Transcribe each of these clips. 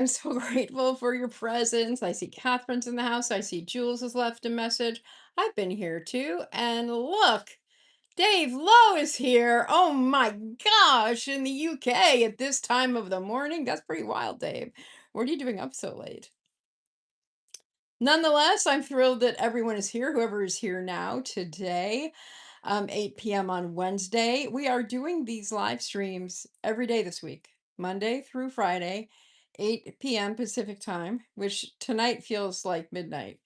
I'm so grateful for your presence. I see Catherine's in the house. I see Jules has left a message. I've been here too. And look, Dave Lowe is here. Oh my gosh, in the UK at this time of the morning. That's pretty wild, Dave. What are you doing up so late? Nonetheless, I'm thrilled that everyone is here, whoever is here now today, 8 p.m. on Wednesday. We are doing these live streams every day this week, Monday through Friday, 8 p.m. Pacific time, which tonight feels like midnight.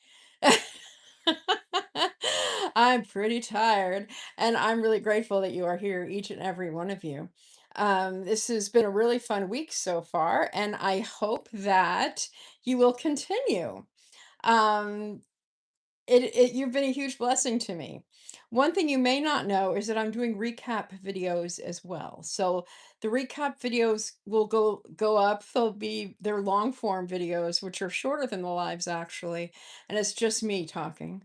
I'm pretty tired, and I'm really grateful that you are here, each and every one of you. This has been a really fun week so far, and I hope that you will continue. Um, you've been a huge blessing to me. One thing you may not know is that I'm doing recap videos as well. So the recap videos will go up. They're long form videos, which are shorter than the lives actually, and it's just me talking.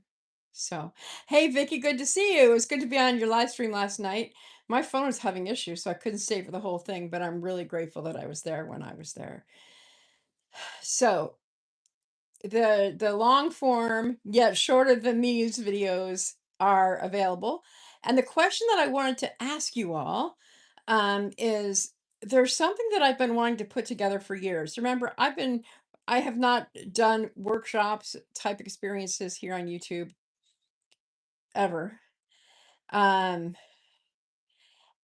So, hey Vicky, good to see you. It was good to be on your live stream last night. My phone was having issues, so I couldn't stay for the whole thing, but I'm really grateful that I was there when I was there. So, the long form yet shorter than these videos are available, and the question that I wanted to ask you all is there's something that I've been wanting to put together for years. Remember, I have not done workshops type experiences here on YouTube ever. um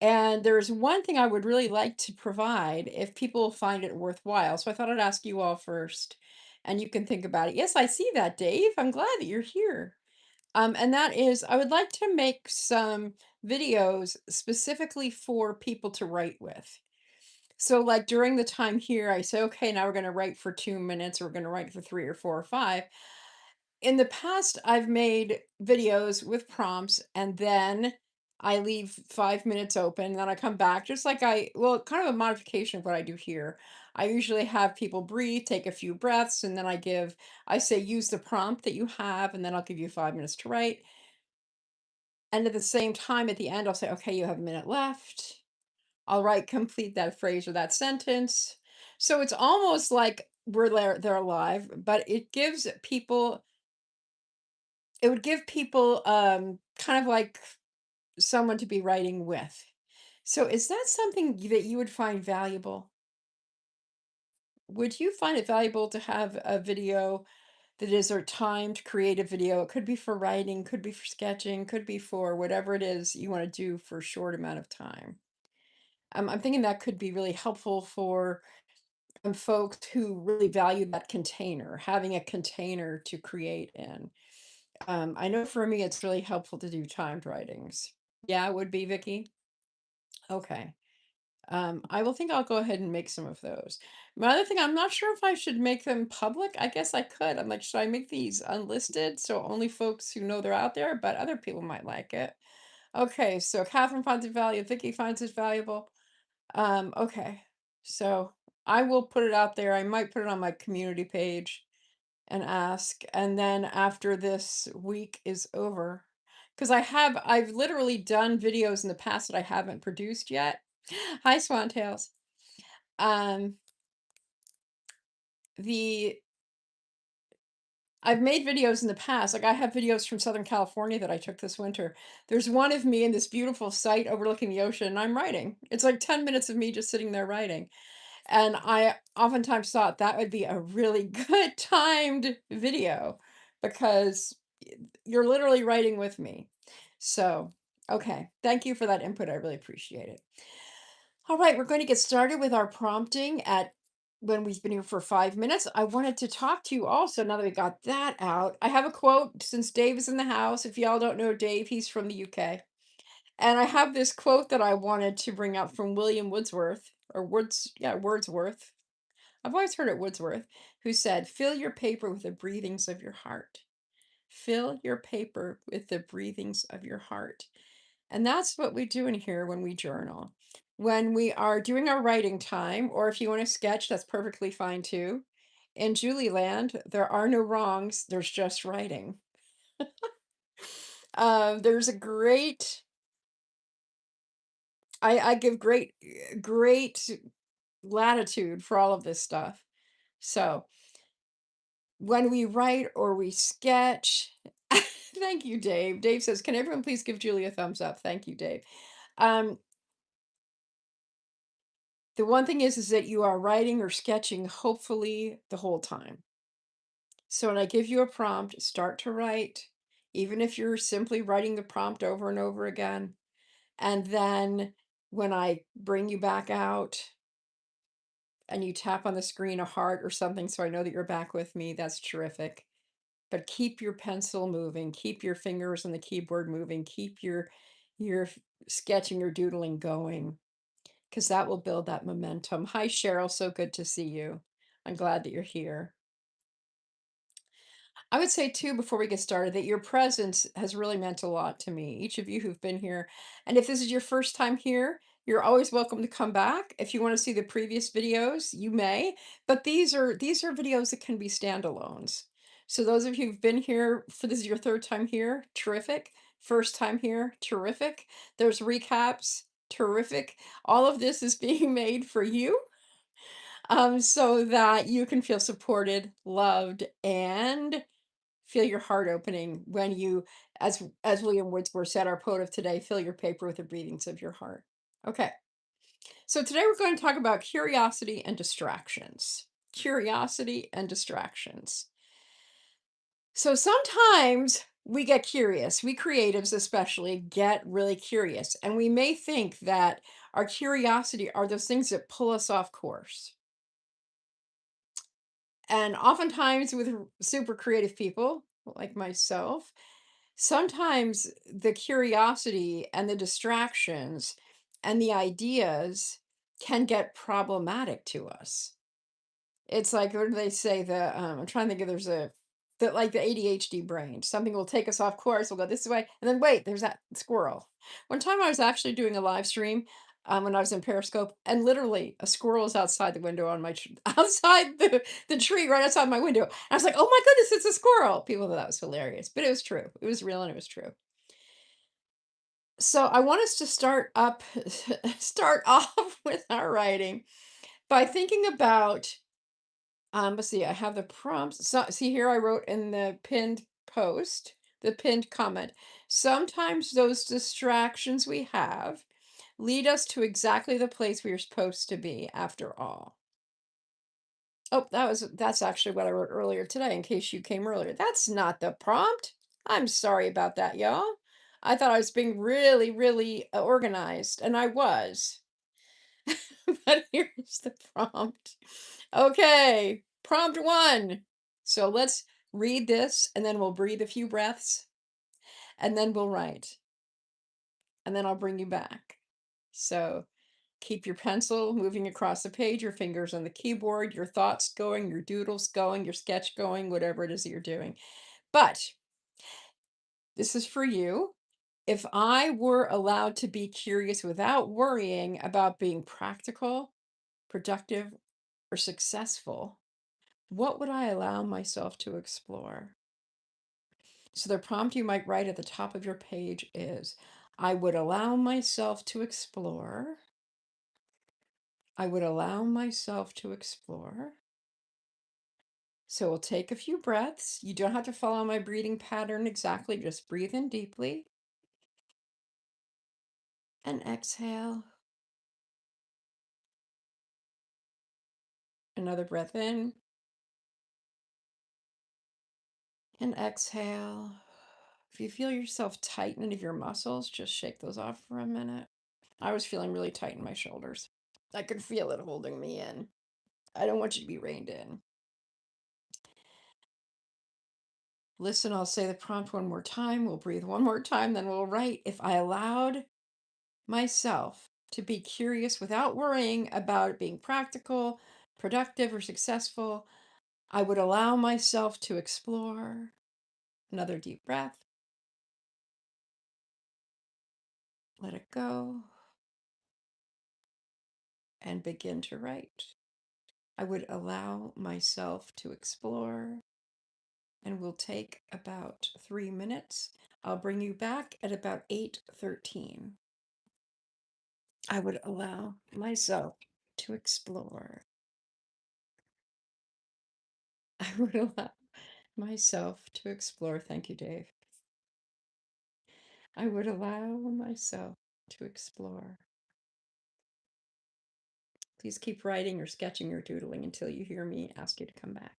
and there's one thing I would really like to provide if people find it worthwhile, so I thought I'd ask you all first and you can think about it. Yes, I see that, Dave. I'm glad that you're here. And that is, I would like to make some videos specifically for people to write with. So, like during the time here, I say, okay, now we're going to write for 2 minutes, or we're going to write for three or four or five. In the past, I've made videos with prompts and then I leave 5 minutes open, then I come back, just like well, kind of a modification of what I do here. I usually have people breathe, take a few breaths, and then I say, use the prompt that you have, and then I'll give you 5 minutes to write. And at the same time, at the end, I'll say, okay, you have a minute left. I'll write, complete that phrase or that sentence. So it's almost like they're alive, but it would give people kind of like someone to be writing with. So is that something that you would find valuable? Would you find it valuable to have a video that is a timed creative video? It could be for writing, could be for sketching, could be for whatever it is you want to do for a short amount of time. I'm thinking that could be really helpful for folks who really value that container, having a container to create in. I know for me, it's really helpful to do timed writings. Yeah, it would be, Vicky. Okay. I will think I'll go ahead and make some of those. My other thing, I'm not sure if I should make them public. I guess I could. I'm like, should I make these unlisted so only folks who know they're out there, but other people might like it. Okay, so Catherine finds it valuable, Vicky finds it valuable. Okay. So I will put it out there. I might put it on my community page and ask. And then after this week is over, because I've literally done videos in the past that I haven't produced yet. Hi, Swan Tales. Um, the I've made videos in the past. Like I have videos from Southern California that I took this winter. There's one of me in this beautiful site overlooking the ocean, and I'm writing. It's like 10 minutes of me just sitting there writing. And I oftentimes thought that would be a really good timed video because you're literally writing with me. So, okay. Thank you for that input. I really appreciate it. All right, we're going to get started with our prompting at when we've been here for 5 minutes. I wanted to talk to you also now that we got that out. I have a quote since Dave is in the house. If y'all don't know Dave, he's from the UK. And I have this quote that I wanted to bring up from William Wordsworth, Wordsworth. I've always heard it Wordsworth, who said, fill your paper with the breathings of your heart. Fill your paper with the breathings of your heart. And that's what we do in here when we journal. When we are doing our writing time, or if you want to sketch, that's perfectly fine too. In Julie Land, there are no wrongs, there's just writing. There's a great, I give great latitude for all of this stuff. So when we write or we sketch, thank you, Dave. Dave says, "Can everyone please give Julie a thumbs up?" Thank you, Dave. Um, the one thing is that you are writing or sketching hopefully the whole time. So when I give you a prompt, start to write, even if you're simply writing the prompt over and over again. And then when I bring you back out and you tap on the screen a heart or something, so I know that you're back with me, that's terrific. But keep your pencil moving, keep your fingers on the keyboard moving, keep your sketching or doodling going, because that will build that momentum. Hi, Cheryl. So good to see you. I'm glad that you're here. I would say too, before we get started, that your presence has really meant a lot to me, each of you who've been here. And if this is your first time here, you're always welcome to come back. If you want to see the previous videos, you may, but these are videos that can be standalones. So those of you who've been here for this is your third time here, terrific. First time here, terrific. There's recaps, terrific. All of this is being made for you, so that you can feel supported, loved, and feel your heart opening when you, as William Wordsworth said, our poet of today, fill your paper with the breathings of your heart. Okay, so today we're going to talk about curiosity and distractions. Curiosity and distractions. So sometimes we get curious. We creatives, especially, get really curious, and we may think that our curiosity are those things that pull us off course. And oftentimes, with super creative people like myself, sometimes the curiosity and the distractions and the ideas can get problematic to us. It's like, what do they say? I'm trying to think of there's a the like the ADHD brain. Something will take us off course. We'll go this way, and then wait, there's that squirrel. One time I was actually doing a live stream when I was in Periscope, and literally a squirrel was outside the window on my outside the tree right outside my window. And I was like, oh my goodness, it's a squirrel. People thought that was hilarious, but it was true. It was real and it was true. So I want us to start off with our writing by thinking about let's see, I have the prompts. So, see here, I wrote in the pinned post, the pinned comment. Sometimes those distractions we have lead us to exactly the place we are supposed to be after all. Oh, that's actually what I wrote earlier today, in case you came earlier. That's not the prompt. I'm sorry about that, y'all. I thought I was being really, really organized, and I was. But here's the prompt. Okay, prompt one. So let's read this and then we'll breathe a few breaths and then we'll write and then I'll bring you back. So keep your pencil moving across the page, your fingers on the keyboard, your thoughts going, your doodles going, your sketch going, whatever it is that you're doing. But this is for you. If I were allowed to be curious without worrying about being practical, productive, or successful, what would I allow myself to explore? So the prompt you might write at the top of your page is I would allow myself to explore. I would allow myself to explore. So we'll take a few breaths. You don't have to follow my breathing pattern exactly, just breathe in deeply and exhale. Another breath in and exhale. If you feel yourself tighten any of your muscles, just shake those off for a minute. I was feeling really tight in my shoulders. I could feel it holding me in. I don't want you to be reined in. Listen, I'll say the prompt one more time. We'll breathe one more time, then we'll write. If I allowed myself to be curious without worrying about it being practical, productive, or successful, I would allow myself to explore. Another deep breath. Let it go and begin to write. I would allow myself to explore, and we'll take about 3 minutes. I'll bring you back at about 8:13. I would allow myself to explore. I would allow myself to explore. Thank you, Dave. I would allow myself to explore. Please keep writing or sketching or doodling until you hear me ask you to come back.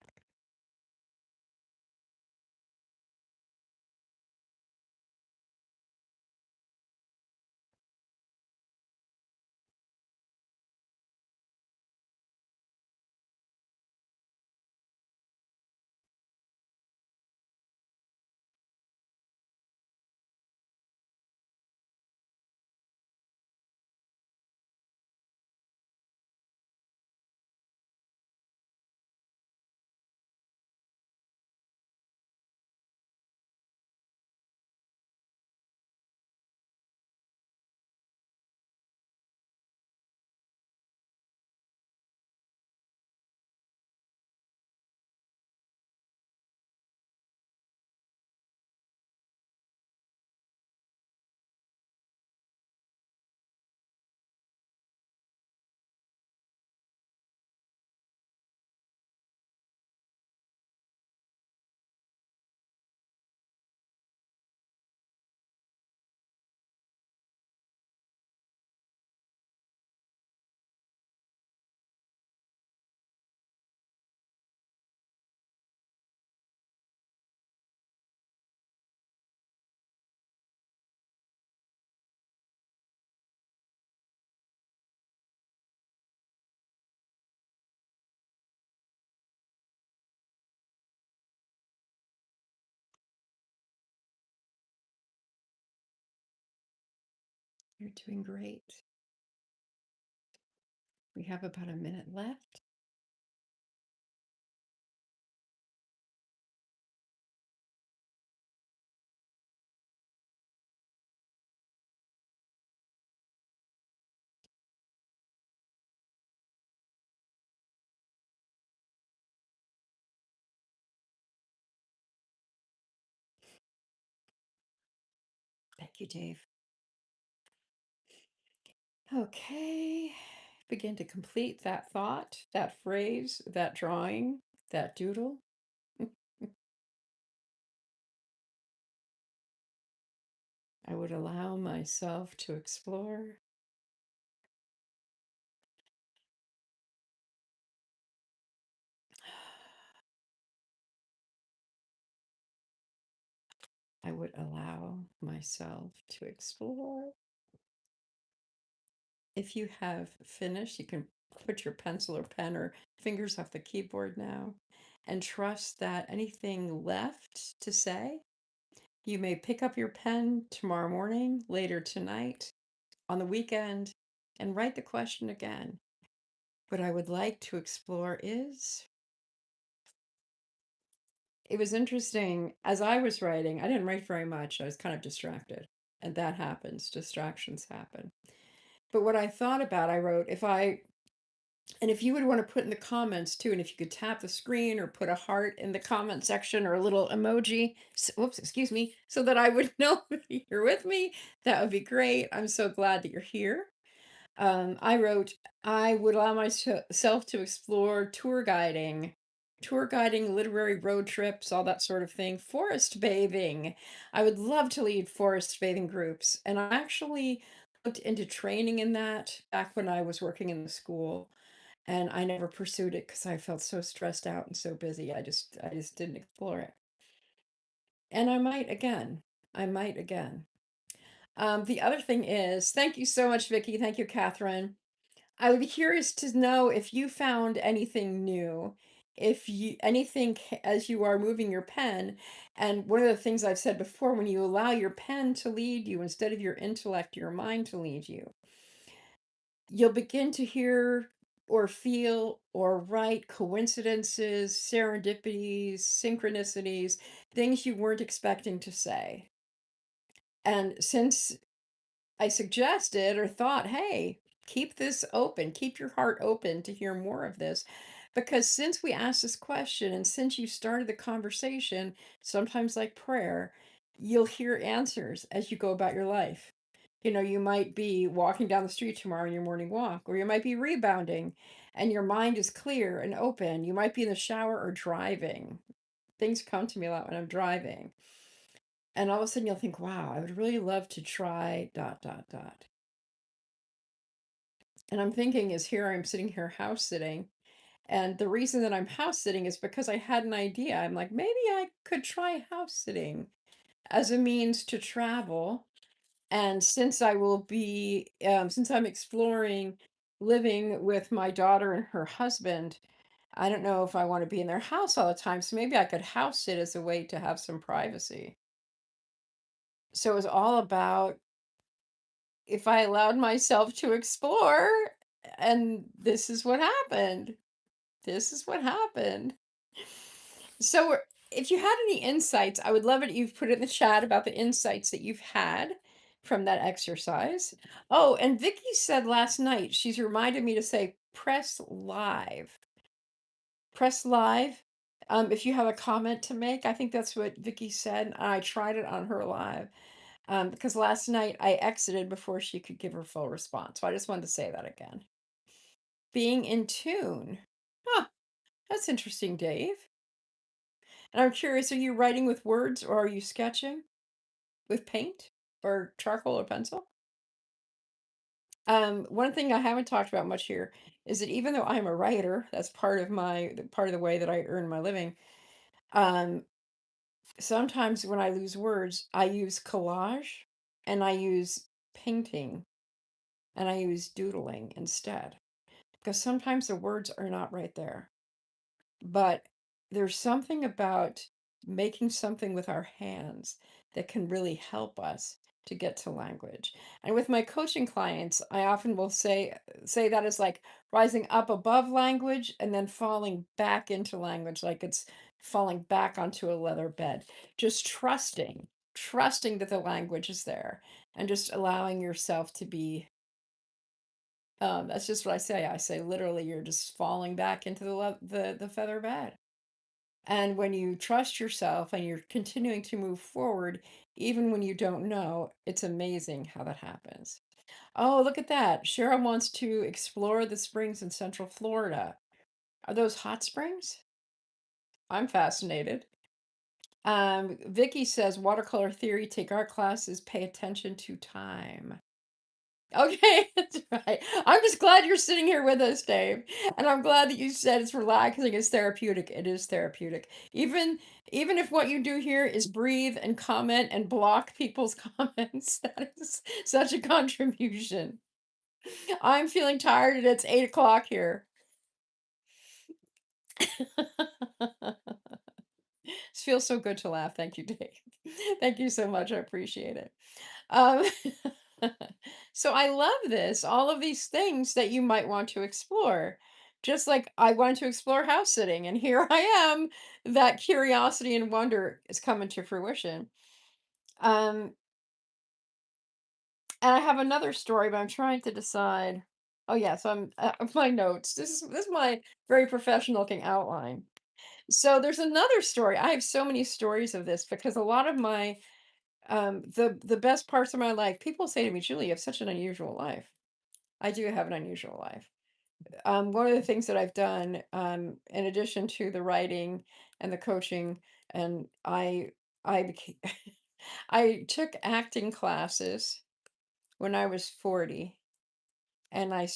You're doing great. We have about a minute left. Thank you, Dave. Okay. Begin to complete that thought, that phrase, that drawing, that doodle. I would allow myself to explore. I would allow myself to explore. If you have finished, you can put your pencil or pen or fingers off the keyboard now and trust that anything left to say, you may pick up your pen tomorrow morning, later tonight, on the weekend, and write the question again. What I would like to explore is, it was interesting as I was writing, I didn't write very much. I was kind of distracted, and that happens. Distractions happen. But what I thought about, I wrote, and if you would want to put in the comments too, and if you could tap the screen or put a heart in the comment section or a little emoji, whoops, excuse me, so that I would know that you're with me, that would be great. I'm so glad that you're here. I wrote, I would allow myself to explore tour guiding, literary road trips, all that sort of thing, forest bathing. I would love to lead forest bathing groups. And I actually looked into training in that back when I was working in the school. And I never pursued it because I felt so stressed out and so busy. I just didn't explore it. And I might again. I might again. The other thing is, thank you so much, Vicky. Thank you, Catherine. I would be curious to know if you found anything new, if you anything as you are moving your pen. And one of the things I've said before, when you allow your pen to lead you instead of your intellect, your mind to lead you, you'll begin to hear or feel or write coincidences, serendipities, synchronicities, things you weren't expecting to say. And since I suggested or thought, hey, keep this open, keep your heart open to hear more of this. Because since we asked this question and since you started the conversation, sometimes like prayer, you'll hear answers as you go about your life. You might be walking down the street tomorrow in your morning walk, or you might be rebounding and your mind is clear and open. You might be in the shower or driving. Things come to me a lot when I'm driving. And all of a sudden you'll think, wow, I would really love to try dot, dot, dot. And I'm thinking is here I'm sitting here house sitting. And the reason that I'm house sitting is because I had an idea. I'm like, maybe I could try house sitting as a means to travel. And since I'm exploring living with my daughter and her husband, I don't know if I want to be in their house all the time. So maybe I could house sit as a way to have some privacy. So it was all about if I allowed myself to explore, and this is what happened. This is what happened. So, if you had any insights, I would love it. You've put it in the chat about the insights that you've had from that exercise. Oh, and Vicky said last night, she's reminded me to say press live. Press live. If you have a comment to make, I think that's what Vicky said. I tried it on her live because last night I exited before she could give her full response. So I just wanted to say that again. Being in tune. Huh, that's interesting, Dave. And I'm curious, are you writing with words or are you sketching with paint or charcoal or pencil? One thing I haven't talked about much here is that even though I'm a writer, that's part of the way that I earn my living. Um, Sometimes when I lose words, I use collage and I use painting and I use doodling instead because sometimes the words are not right there. But there's something about making something with our hands that can really help us to get to language. And with my coaching clients, I often will say that is like rising up above language and then falling back into language, like it's falling back onto a leather bed. Just trusting that the language is there and just allowing yourself to be that's just what I say. I say literally you're just falling back into the feather bed. And when you trust yourself and you're continuing to move forward, even when you don't know, it's amazing how that happens. Oh, look at that. Cheryl wants to explore the springs in Central Florida. Are those hot springs? I'm fascinated. Vicky says watercolor theory, take art classes, pay attention to time. Okay, that's right. I'm just glad you're sitting here with us, Dave. And I'm glad that you said it's relaxing, it's therapeutic. It is therapeutic. Even if what you do here is breathe and comment and block people's comments, that is such a contribution. I'm feeling tired and it's 8 o'clock here. It feels so good to laugh. Thank you, Dave. Thank you so much. I appreciate it. Um, so I love this, all of these things that you might want to explore. Just like I wanted to explore house sitting, and here I am. That curiosity and wonder is coming to fruition. Um, and I have another story, but I'm trying to decide. Oh yeah, so I'm my notes. This is my very professional looking outline. So there's another story. I have so many stories of this because a lot of my the best parts of my life, people say to me, Julie, you have such an unusual life. I do have an unusual life. One of the things that I've done, in addition to the writing and the coaching, and I became, I took acting classes when I was 40, and I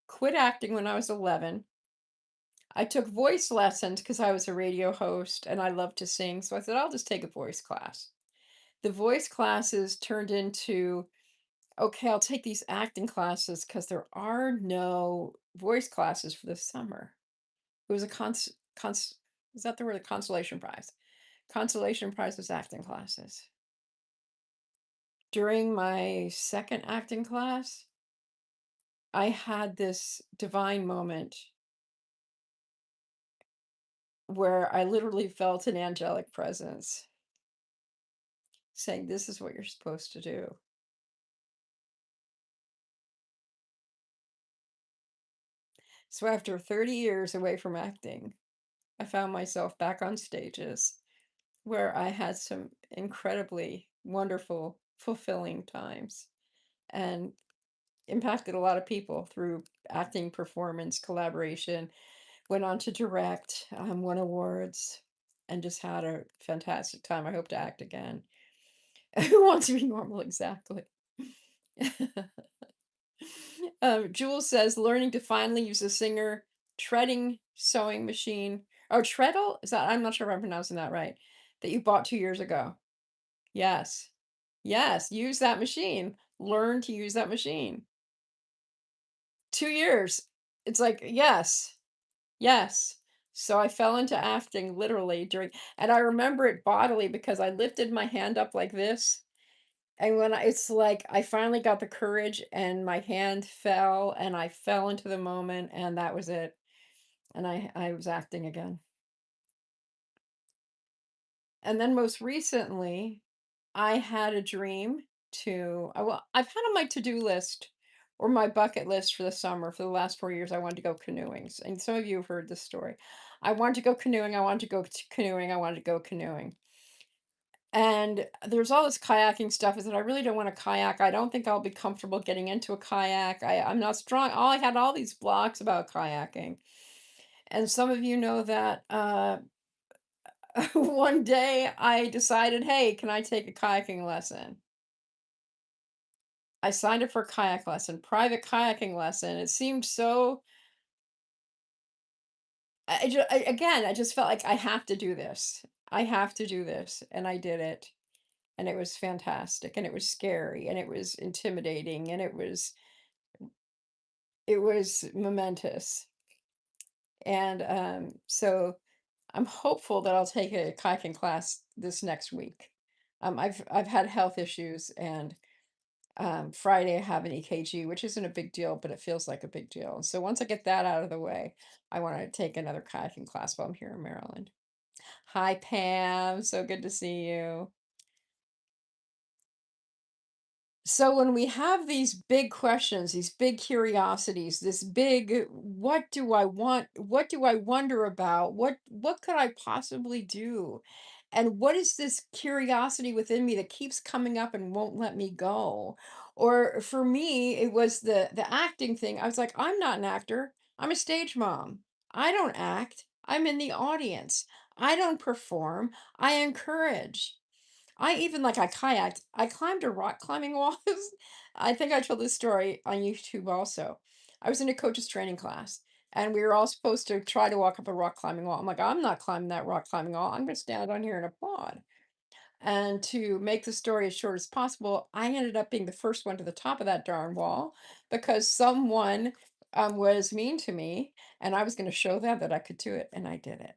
quit acting when I was 11. I took voice lessons because I was a radio host and I love to sing. So I said, I'll just take a voice class. The voice classes turned into okay, I'll take these acting classes because there are no voice classes for the summer. It was a is that the word? A consolation prize. Consolation prize was acting classes. During my second acting class, I had this divine moment where I literally felt an angelic presence saying, this is what you're supposed to do. So after 30 years away from acting, I found myself back on stages where I had some incredibly wonderful fulfilling times and impacted a lot of people through acting, performance, collaboration. Went on to direct, won awards, and just had a fantastic time. I hope to act again. Who wants to be normal? Exactly. Jules says learning to finally use a singer treading sewing machine or treadle. Is that I'm not sure if I'm pronouncing that right. That you bought 2 years ago. Yes. Yes, use that machine. Learn to use that machine. 2 years. It's like, yes. Yes. So I fell into acting literally during and I remember it bodily because I lifted my hand up like this, and when it's like I finally got the courage and my hand fell and I fell into the moment and that was it. And I was acting again. And then most recently, I had a dream well, I've had on my to-do list or my bucket list for the summer for the last 4 years, I wanted to go canoeing. And some of you have heard this story. I wanted to go canoeing. I wanted to go canoeing. I wanted to go canoeing. And there's all this kayaking stuff is that I really don't want to kayak. I don't think I'll be comfortable getting into a kayak. I'm not strong. I had all these blocks about kayaking. And some of you know that one day I decided, hey, can I take a kayaking lesson? I signed up for a kayak lesson, private kayaking lesson. It seemed so, again, I just felt like I have to do this. I have to do this. And I did it. And it was fantastic. And it was scary. And it was intimidating. And it was momentous. And so I'm hopeful that I'll take a kayaking class this next week. I've had health issues and Friday I have an EKG, which isn't a big deal, but it feels like a big deal. And so once I get that out of the way, I want to take another kayaking class while I'm here in Maryland. Hi, Pam. So good to see you. So when we have these big questions, these big curiosities, this big what do I want? What do I wonder about? What could I possibly do? And what is this curiosity within me that keeps coming up and won't let me go? Or for me, it was the acting thing. I was like, I'm not an actor. I'm a stage mom. I don't act. I'm in the audience. I don't perform. I encourage. I kayaked. I climbed a rock climbing wall. I think I told this story on YouTube also. I was in a coach's training class and we were all supposed to try to walk up a rock climbing wall. I'm like, I'm not climbing that rock climbing wall. I'm going to stand on here and applaud. And to make the story as short as possible, I ended up being the first one to the top of that darn wall because someone was mean to me and I was going to show them that I could do it. And I did it.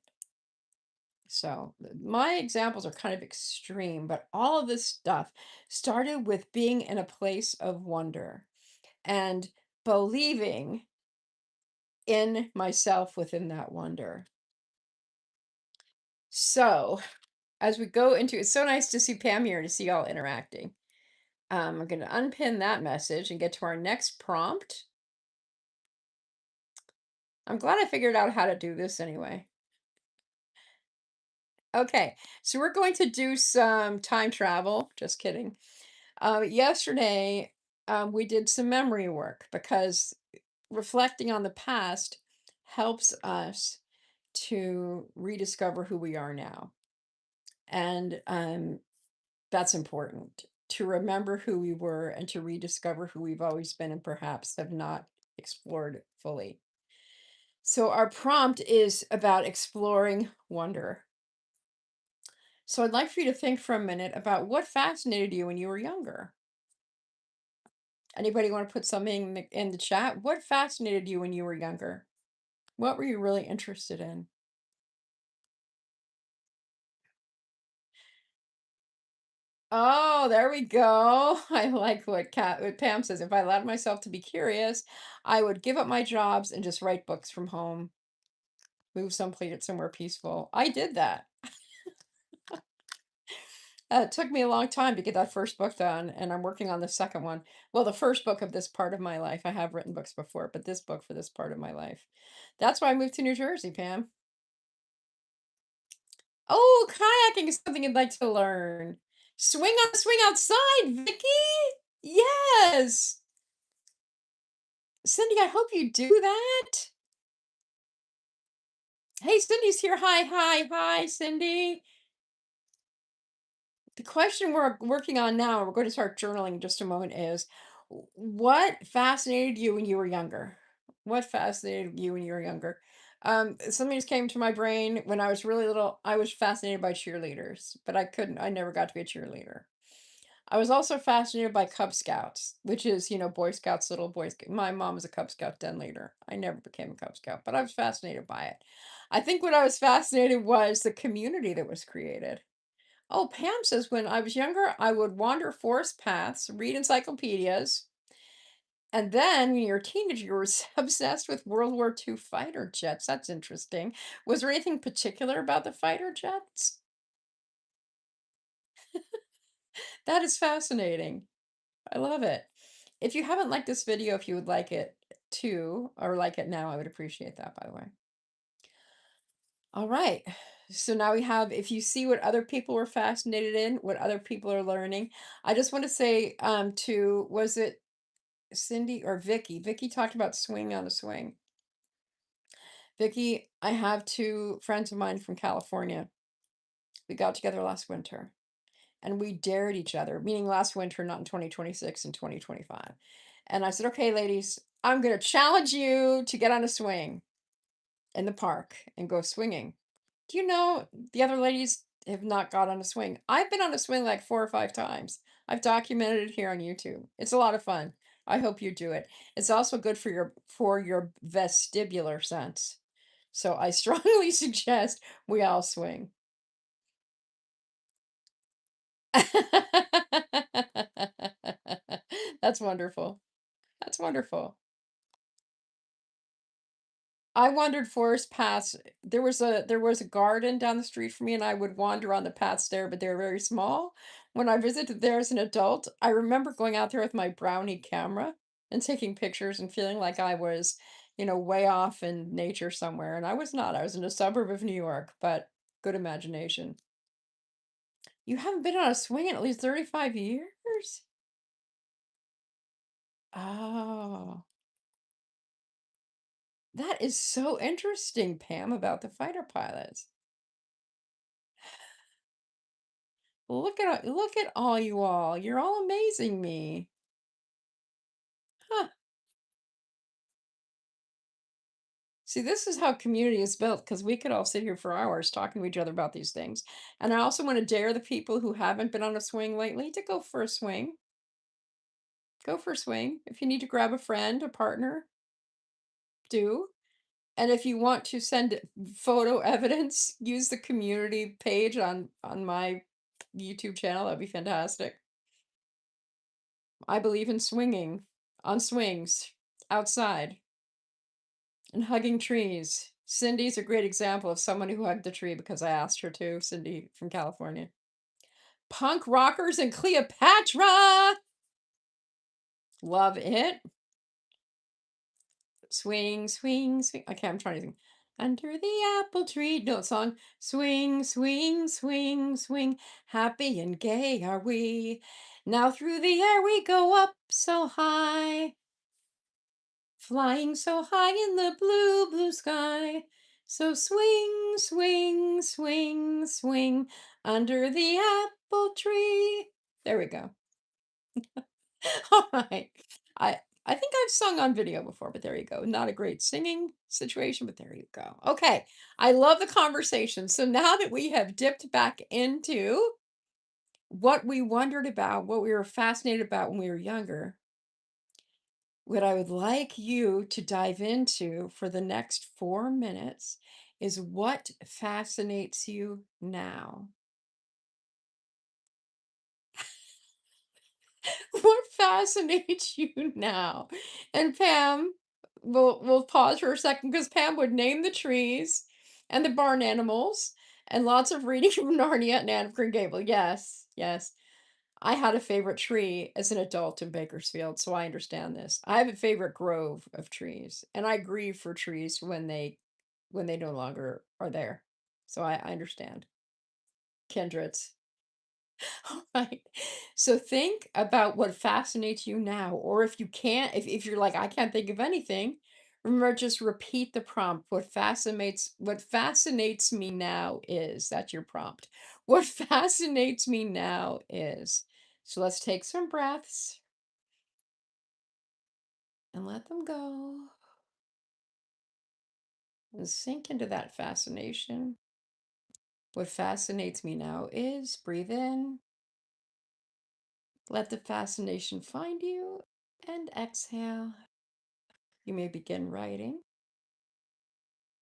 So my examples are kind of extreme, but all of this stuff started with being in a place of wonder and believing in myself within that wonder. So as we go into it's so nice to see Pam here to see y'all interacting. I'm going to unpin that message and get to our next prompt. I'm glad I figured out how to do this anyway. Okay, so we're going to do some time travel. Just kidding. Yesterday, we did some memory work because reflecting on the past helps us to rediscover who we are now. And that's important to remember who we were and to rediscover who we've always been and perhaps have not explored fully. So, our prompt is about exploring wonder. So, I'd like for you to think for a minute about what fascinated you when you were younger. Anybody want to put something in the chat? What fascinated you when you were younger? What were you really interested in? Oh, there we go. I like what Pam says. If I allowed myself to be curious, I would give up my jobs and just write books from home, move someplace somewhere peaceful. I did that. It took me a long time to get that first book done, and I'm working on the second one. Well, the first book of this part of my life. I have written books before, but this book for this part of my life. That's why I moved to New Jersey, Pam. Oh, kayaking is something I'd like to learn. Swing outside, Vicky. Yes. Cindy, I hope you do that. Hey, Cindy's here. Hi, Cindy. The question we're working on now, we're going to start journaling in just a moment, is what fascinated you when you were younger? What fascinated you when you were younger? Something just came to my brain when I was really little. I was fascinated by cheerleaders, but I never got to be a cheerleader. I was also fascinated by Cub Scouts, which is, Boy Scouts, little Boy Scout. My mom was a Cub Scout den leader. I never became a Cub Scout, but I was fascinated by it. I think what I was fascinated was the community that was created. Oh, Pam says when I was younger, I would wander forest paths, read encyclopedias, and then when you're a teenager, you were obsessed with World War II fighter jets. That's interesting. Was there anything particular about the fighter jets? That is fascinating. I love it. If you haven't liked this video, if you would like it too, or like it now, I would appreciate that, by the way. All right. So now we have, if you see what other people were fascinated in, what other people are learning. I just want to say to, was it Cindy or Vicky? Vicky talked about swing on a swing. Vicky, I have two friends of mine from California. We got together last winter and we dared each other, meaning last winter, not in 2026 and 2025. And I said, okay, ladies, I'm going to challenge you to get on a swing in the park and go swinging. Do you know the other ladies have not got on a swing? I've been on a swing like 4 or 5 times. I've documented it here on YouTube. It's a lot of fun. I hope you do it. It's also good for your vestibular sense. So I strongly suggest we all swing. That's wonderful. That's wonderful. I wandered forest paths. There was a garden down the street from me, and I would wander on the paths there, but they were very small. When I visited there as an adult, I remember going out there with my brownie camera and taking pictures and feeling like I was, way off in nature somewhere. And I was not. I was in a suburb of New York, but good imagination. You haven't been on a swing in at least 35 years? Oh, that is so interesting, Pam, about the fighter pilots. Look at all you all. You're all amazing me. Huh. See, this is how community is built because we could all sit here for hours talking to each other about these things. And I also want to dare the people who haven't been on a swing lately to go for a swing. Go for a swing. If you need to grab a friend, a partner, do. And if you want to send photo evidence, use the community page on my YouTube channel. That'd be fantastic. I believe in swinging on swings outside. And hugging trees. Cindy's a great example of someone who hugged a tree because I asked her to. Cindy from California. Punk rockers and Cleopatra. Love it. Swing, swing, swing. Okay, I'm trying to think. Under the apple tree. No song. Swing, swing, swing, swing. Happy and gay are we. Now through the air we go up so high. Flying so high in the blue, blue sky. So swing, swing, swing, swing under the apple tree. There we go. All right. I I think I've sung on video before, but there you go. Not a great singing situation, but there you go. Okay. I love the conversation. So now that we have dipped back into what we wondered about, what we were fascinated about when we were younger, what I would like you to dive into for the next 4 minutes is what fascinates you now. What fascinates you now? And Pam, we'll pause for a second because Pam would name the trees and the barn animals and lots of reading from Narnia and Anne of Green Gable. Yes, yes. I had a favorite tree as an adult in Bakersfield, so I understand this. I have a favorite grove of trees, and I grieve for trees when they no longer are there. So I understand. Kindreds. All right. So think about what fascinates you now. Or if you can't, if you're like, I can't think of anything, remember just repeat the prompt. What fascinates me now is that's your prompt. What fascinates me now is. So let's take some breaths and let them go. And sink into that fascination. What fascinates me now is breathe in, let the fascination find you, and exhale. You may begin writing.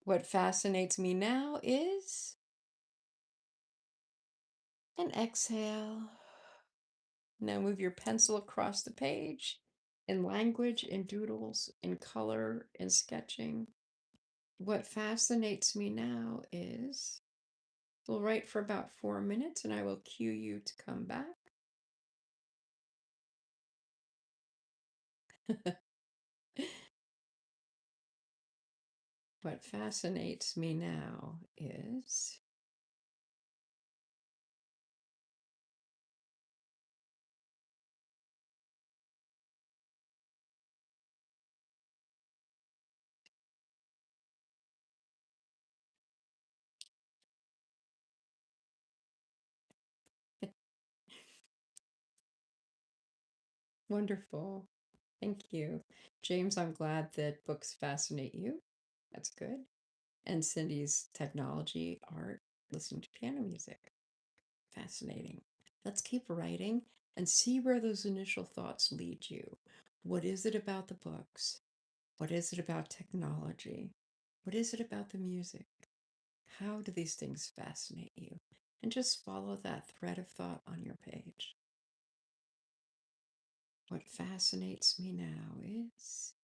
What fascinates me now is, and exhale. Now move your pencil across the page in language, in doodles, in color, in sketching. What fascinates me now is, we'll write for about 4 minutes and I will cue you to come back. What fascinates me now is, wonderful. Thank you. James, I'm glad that books fascinate you. That's good. And Cindy's technology, art, listening to piano music. Fascinating. Let's keep writing and see where those initial thoughts lead you. What is it about the books? What is it about technology? What is it about the music? How do these things fascinate you? And just follow that thread of thought on your page. What fascinates me now is,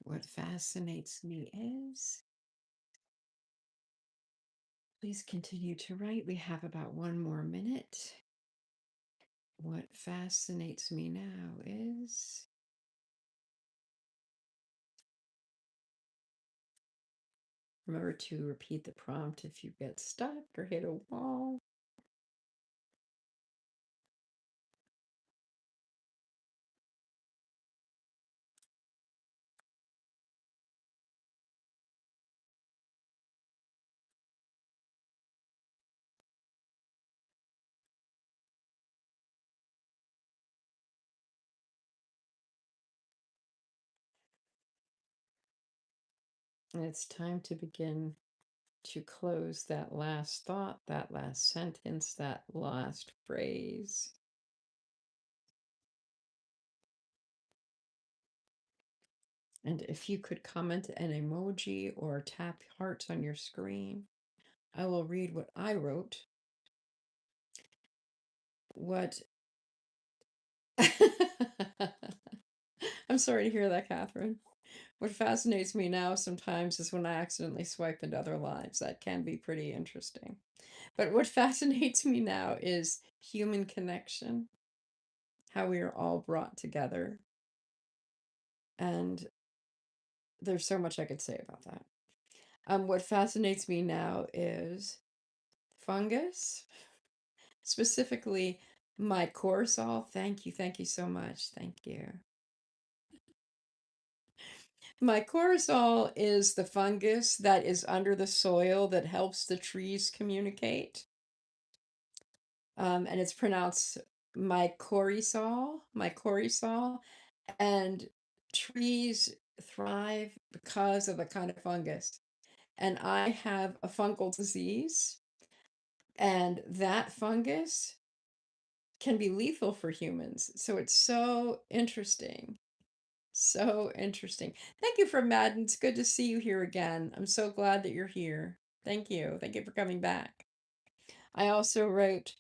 what fascinates me is. Please continue to write. We have about 1 more minute. What fascinates me now is. Remember to repeat the prompt if you get stuck or hit a wall. And it's time to begin to close that last thought, that last sentence, that last phrase. And if you could comment an emoji or tap hearts on your screen, I will read what I wrote. What I'm sorry to hear that, Catherine. What fascinates me now sometimes is when I accidentally swipe into other lives. That can be pretty interesting. But what fascinates me now is human connection, how we are all brought together. And there's so much I could say about that. What fascinates me now is fungus, specifically my cortisol. Thank you so much. Thank you. My cortisol is the fungus that is under the soil that helps the trees communicate. And it's pronounced mycorrhizal, and trees thrive because of the kind of fungus. And I have a fungal disease, and that fungus can be lethal for humans. So it's so interesting. So interesting. Thank you for Madden. It's good to see you here again. I'm so glad that you're here. Thank you. Thank you for coming back. I also wrote,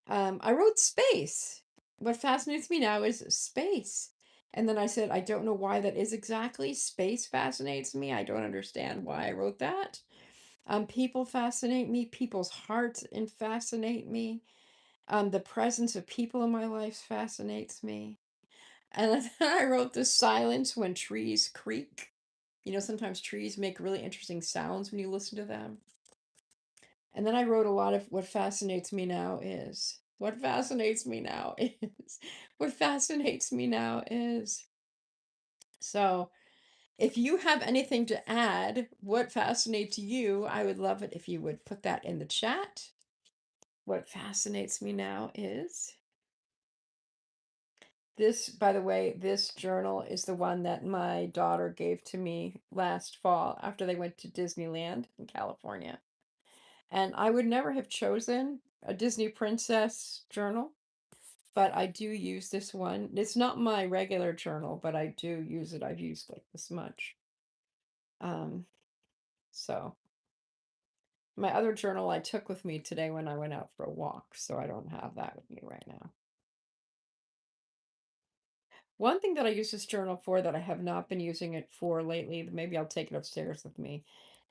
I wrote space. What fascinates me now is space. And then I said, I don't know why that is exactly. Space fascinates me. I don't understand why I wrote that. People fascinate me. People's hearts and fascinate me. The presence of people in my life fascinates me. And then I wrote the silence when trees creak. You know, sometimes trees make really interesting sounds when you listen to them. And then I wrote a lot of what fascinates me now is. What fascinates me now is. What fascinates me now is. So, if you have anything to add, what fascinates you, I would love it if you would put that in the chat. What fascinates me now is this, by the way, this journal is the one that my daughter gave to me last fall after they went to Disneyland in California. And I would never have chosen a Disney princess journal, but I do use this one. It's not my regular journal, but I do use it. I've used like this much. Um, so my other journal I took with me today when I went out for a walk, so I don't have that with me right now. One thing that I use this journal for that I have not been using it for lately, maybe I'll take it upstairs with me,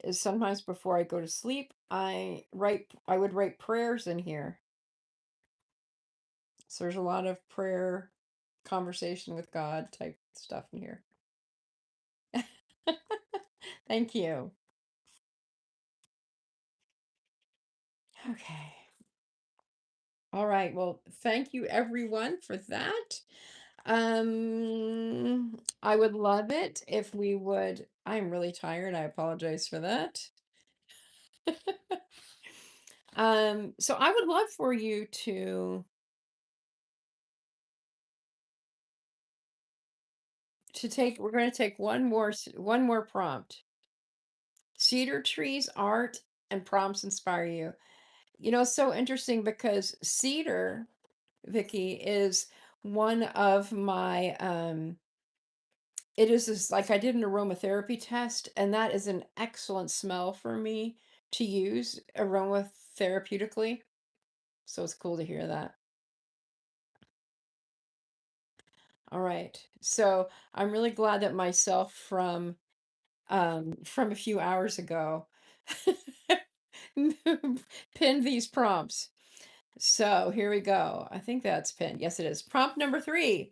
is sometimes before I go to sleep, I would write prayers in here. So there's a lot of prayer, conversation with God type stuff in here. Thank you. Okay. All right. Well, thank you everyone for that. I would love it if we would. I'm really tired. I apologize for that. So I would love for you to take, we're going to take one more prompt. Cedar trees, art, and prompts inspire you. You know, it's so interesting because cedar, Vicky, is one of my it is this, like, I did an aromatherapy test, and that is an excellent smell for me to use aromatherapeutically. So it's cool to hear that. All right. So I'm really glad that myself from a few hours ago pinned these prompts. So here we go. I think that's pinned. Yes, it is. Prompt number 3.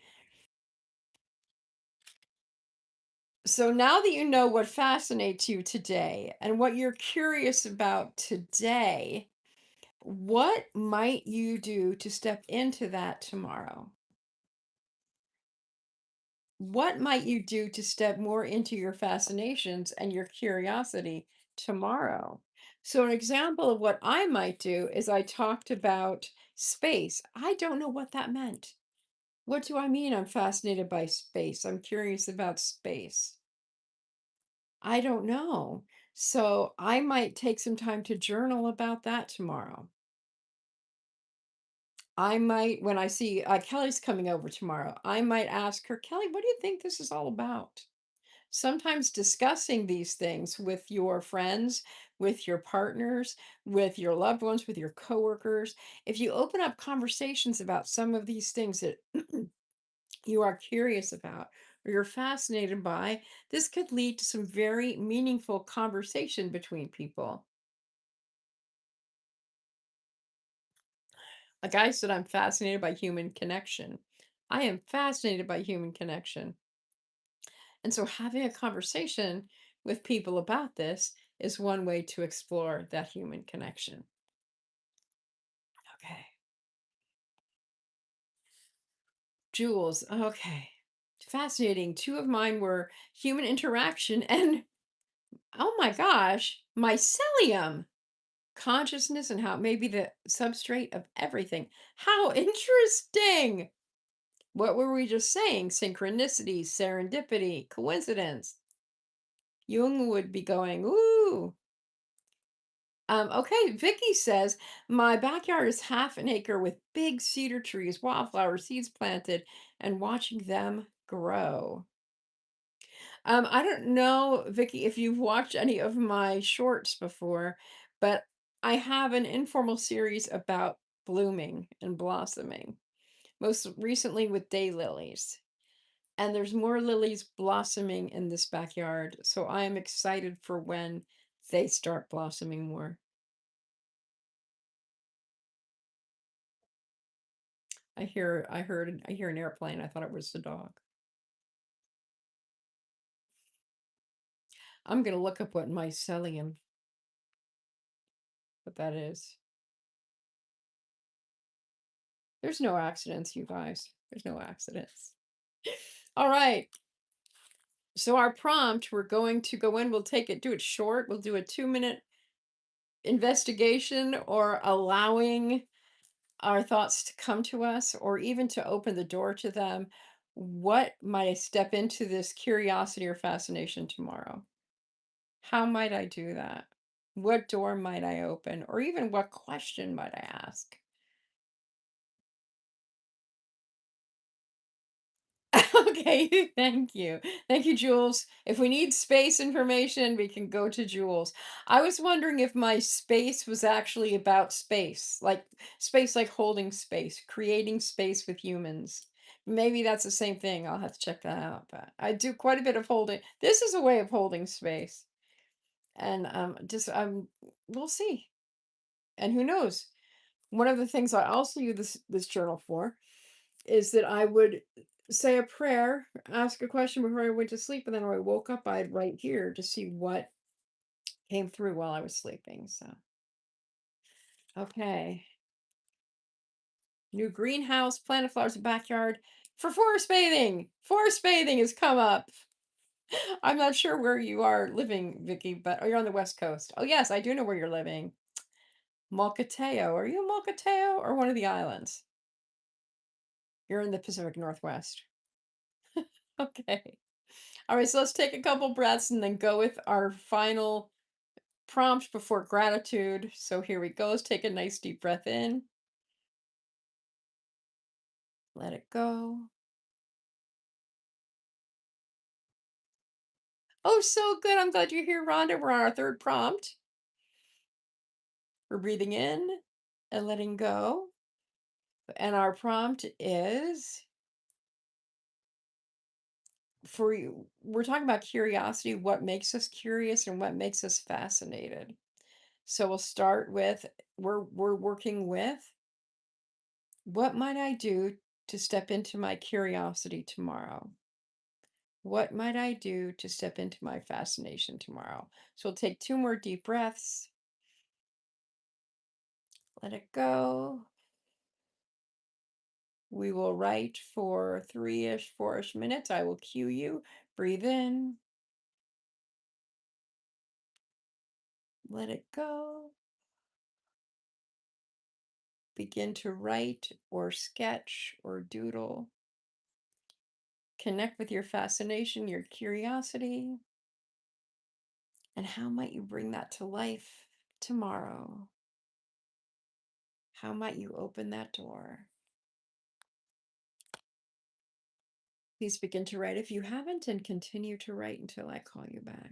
So now that you know what fascinates you today and what you're curious about today, what might you do to step into that tomorrow? What might you do to step more into your fascinations and your curiosity tomorrow? So, an example of what I might do is I talked about space. I don't know what that meant. What do I mean I'm fascinated by space? I'm curious about space. I don't know. So, I might take some time to journal about that tomorrow. I might, when I see Kelly's coming over tomorrow, I might ask her, Kelly, what do you think this is all about? sometimes discussing these things with your friends, with your partners, with your loved ones, with your coworkers, if you open up conversations about some of these things that you are curious about or you're fascinated by, this could lead to some very meaningful conversation between people. Like I said, I'm fascinated by human connection. I am fascinated by human connection. And so having a conversation with people about this is one way to explore that human connection. Okay. Jewels. Okay. Fascinating. Two of mine were human interaction and, oh my gosh, mycelium. Consciousness and how it may be the substrate of everything. How interesting. What were we just saying? Synchronicity, serendipity, coincidence. Jung would be going, ooh. Okay, Vicky says, my backyard is half an acre with big cedar trees, wildflower seeds planted, and watching them grow. I don't know, Vicky, if you've watched any of my shorts before, but I have an informal series about blooming and blossoming, most recently with daylilies. And there's more lilies blossoming in this backyard, so I am excited for when they start blossoming more. I hear an airplane. I thought it was the dog. I'm gonna look up what mycelium, what that is. There's no accidents, you guys. There's no accidents. All right. So our prompt, we're going to go in, we'll do it short. We'll do a 2-minute investigation or allowing our thoughts to come to us or even to open the door to them. What might I step into this curiosity or fascination tomorrow? How might I do that? What door might I open? Or even what question might I ask? Okay, thank you. Thank you, Jules. If we need space information, we can go to Jules. I was wondering if my space was actually about space like holding space, creating space with humans. Maybe that's the same thing. I'll have to check that out. But I do quite a bit of holding. This is a way of holding space. And just we'll see. And who knows? One of the things I also use this journal for is that I would say a prayer, ask a question before I went to sleep, and then when I woke up, I'd write here to see what came through while I was sleeping. So, okay. New greenhouse, planted flowers in backyard for forest bathing. Forest bathing has come up. I'm not sure where you are living, Vicky, but oh, you're on the West Coast. Oh, yes, I do know where you're living. Mokateo. Are you Mokateo or one of the islands? You're in the Pacific Northwest. Okay. All right, so let's take a couple breaths and then go with our final prompt before gratitude. So here we go. Let's take a nice deep breath in. Let it go. Oh, so good. I'm glad you're here, Rhonda. We're on our third prompt. We're breathing in and letting go. And our prompt is for you. We're talking about curiosity, what makes us curious and what makes us fascinated. So we'll start with we're working with what might I do to step into my curiosity tomorrow? What might I do to step into my fascination tomorrow? So we'll take two more deep breaths. Let it go. We will write for 3-ish, 4-ish minutes. I will cue you. Breathe in. Let it go. Begin to write or sketch or doodle. Connect with your fascination, your curiosity. And how might you bring that to life tomorrow? How might you open that door? Please begin to write if you haven't and continue to write until I call you back.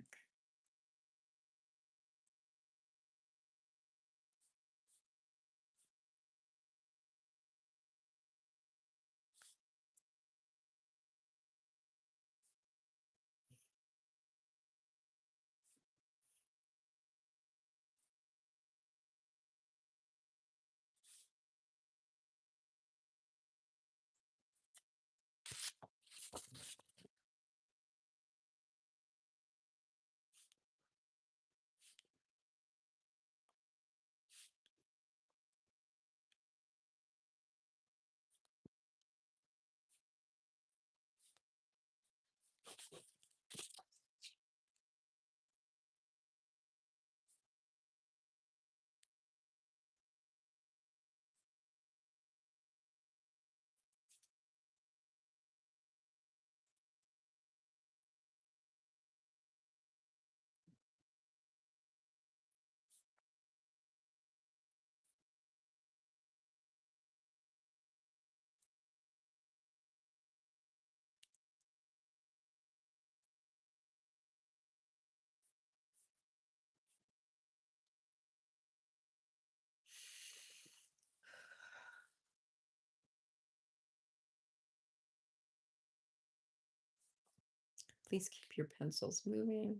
Please keep your pencils moving.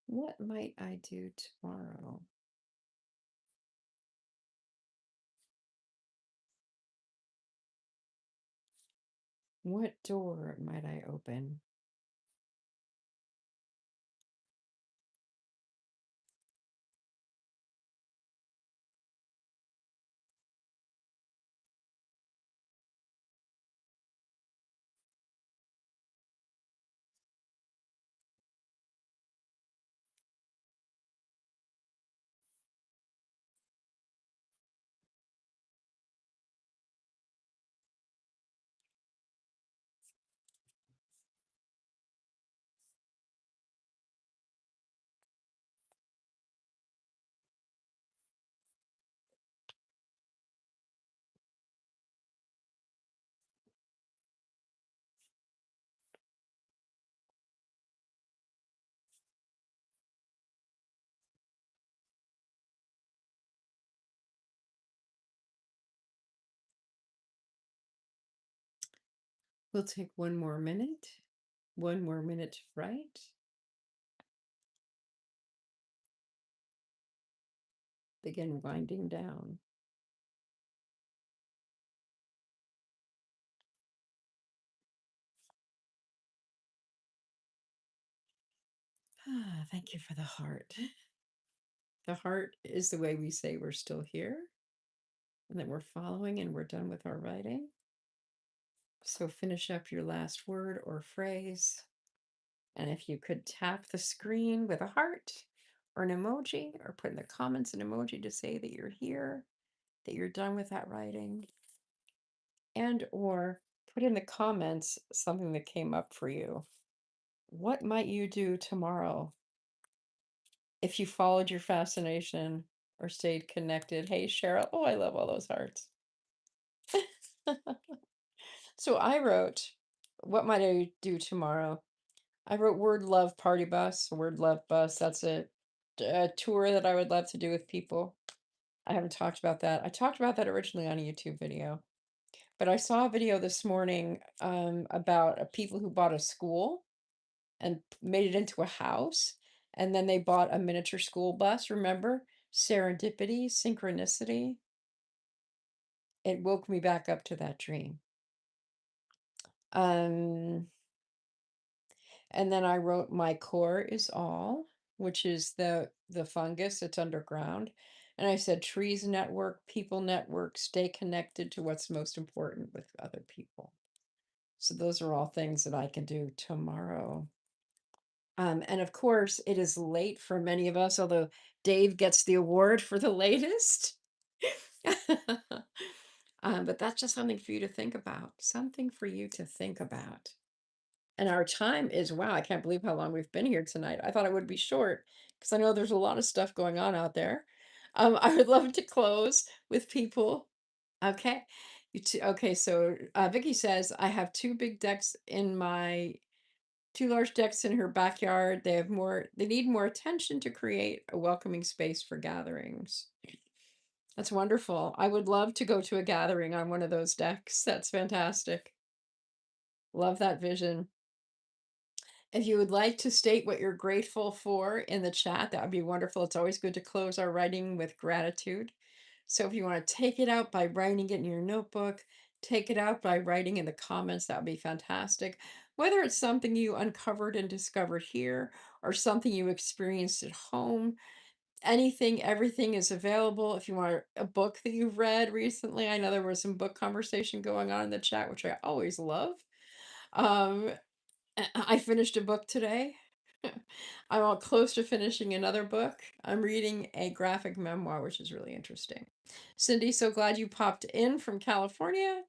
What might I do tomorrow? What door might I open? We'll take one more minute. One more minute to write. Begin winding down. Thank you for the heart. The heart is the way we say we're still here and that we're following and we're done with our writing. So finish up your last word or phrase. And if you could tap the screen with a heart or an emoji or put in the comments an emoji to say that you're here, that you're done with that writing, and or put in the comments something that came up for you. What might you do tomorrow if you followed your fascination or stayed connected? Hey, Cheryl. Oh, I love all those hearts. So I wrote, what might I do tomorrow? I wrote word love party bus, word love bus. That's a tour that I would love to do with people. I haven't talked about that. I talked about that originally on a YouTube video, but I saw a video this morning about people who bought a school and made it into a house. And then they bought a miniature school bus. Remember? Serendipity, synchronicity. It woke me back up to that dream. Um, and then I wrote my core is all, which is the fungus that's underground. And I said trees network, people network, stay connected to what's most important with other people. So those are all things that I can do tomorrow. And of course, it is late for many of us, although Dave gets the award for the latest. But that's just something for you to think about. Something for you to think about. And our time is, wow, I can't believe how long we've been here tonight. I thought it would be short because I know there's a lot of stuff going on out there. I would love to close with people. Okay. Okay, so Vicky says I have two large decks in her backyard. They need more attention to create a welcoming space for gatherings. That's wonderful. I would love to go to a gathering on one of those decks. That's fantastic. Love that vision. If you would like to state what you're grateful for in the chat, that would be wonderful. It's always good to close our writing with gratitude. So if you want to take it out by writing it in your notebook, take it out by writing in the comments, that would be fantastic. Whether it's something you uncovered and discovered here or something you experienced at home, anything, everything is available. If you want a book that you've read recently, I know there was some book conversation going on in the chat, which I always love. Um, I finished a book today. I'm all close to finishing another book. I'm reading a graphic memoir, which is really interesting. Cindy, so glad you popped in from California.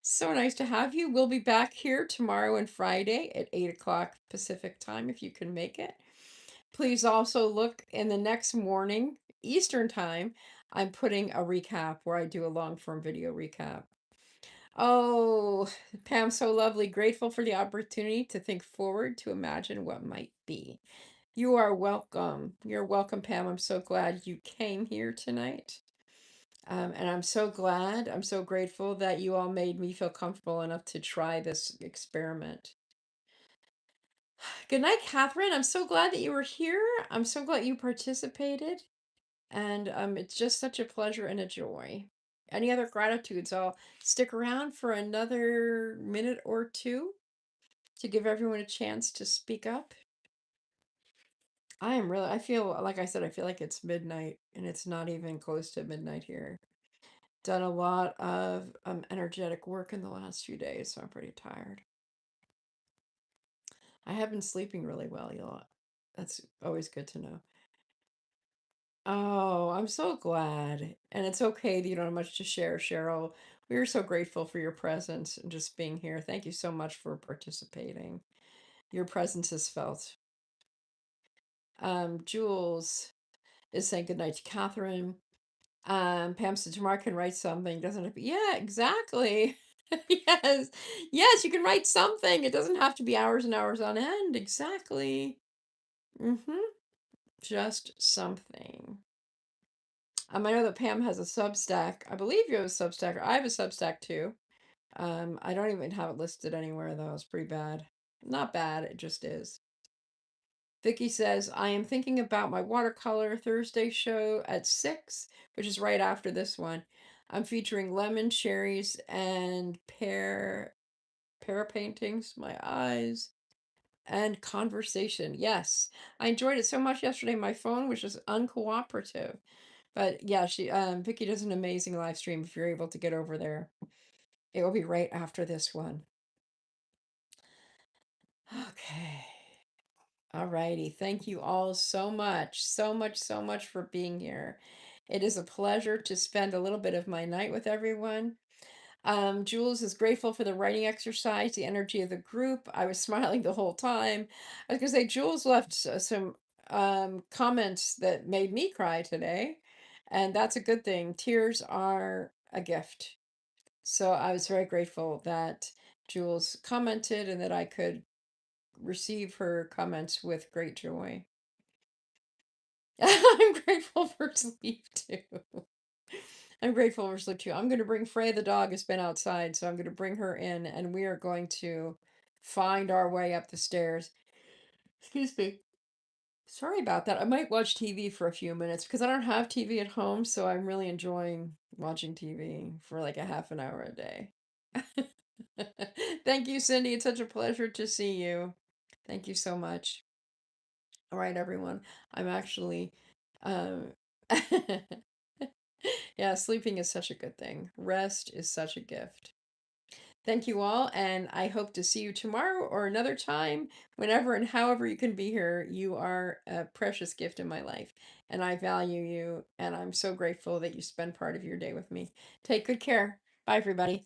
So nice to have you. We'll be back here tomorrow and Friday at 8 o'clock Pacific time if you can make it. Please also look in the next morning, Eastern time. I'm putting a recap where I do a long form video recap. Oh, Pam, so lovely. Grateful for the opportunity to think forward, to imagine what might be. You are welcome. You're welcome, Pam. I'm so glad you came here tonight. And I'm so grateful that you all made me feel comfortable enough to try this experiment. Good night, Catherine. I'm so glad that you were here. I'm so glad you participated. And it's just such a pleasure and a joy. Any other gratitudes? I'll stick around for another minute or two to give everyone a chance to speak up. I feel, like I said, I feel like it's midnight and it's not even close to midnight here. Done a lot of energetic work in the last few days, so I'm pretty tired. I have been sleeping really well, y'all. That's always good to know. Oh, I'm so glad. And it's okay that you don't have much to share, Cheryl. We are so grateful for your presence and just being here. Thank you so much for participating. Your presence is felt. Jules is saying goodnight to Catherine. Pam said tomorrow can write something. Doesn't it? Yeah, exactly. Yes. Yes, you can write something. It doesn't have to be hours and hours on end. Exactly. Mm-hmm. Just something. I know that Pam has a Substack. I believe you have a Substack. Or I have a Substack too. I don't even have it listed anywhere though. It's pretty bad. Not bad, it just is. Vicky says, I am thinking about my watercolor Thursday show at 6, which is right after this one. I'm featuring lemon, cherries, and pear paintings, my eyes, and conversation. Yes. I enjoyed it so much yesterday. My phone was just uncooperative. But yeah, Vicky does an amazing live stream if you're able to get over there. It will be right after this one. Okay. All righty. Thank you all so much, so much, so much for being here. It is a pleasure to spend a little bit of my night with everyone. Jules is grateful for the writing exercise, the energy of the group. I was smiling the whole time. I was going to say, Jules left some comments that made me cry today, and that's a good thing. Tears are a gift. So I was very grateful that Jules commented and that I could receive her comments with great joy. I'm grateful for sleep too. I'm grateful for sleep too. I'm going to bring Frey the dog has been outside, so I'm going to bring her in and we are going to find our way up the stairs. Excuse me. Sorry about that. I might watch TV for a few minutes because I don't have TV at home, so I'm really enjoying watching TV for like a half an hour a day. Thank you, Cindy. It's such a pleasure to see you. Thank you so much. All right, everyone. I'm actually, um, yeah, sleeping is such a good thing. Rest is such a gift. Thank you all, and I hope to see you tomorrow or another time, whenever and however you can be here. You are a precious gift in my life, and I value you, and I'm so grateful that you spend part of your day with me. Take good care. Bye, everybody.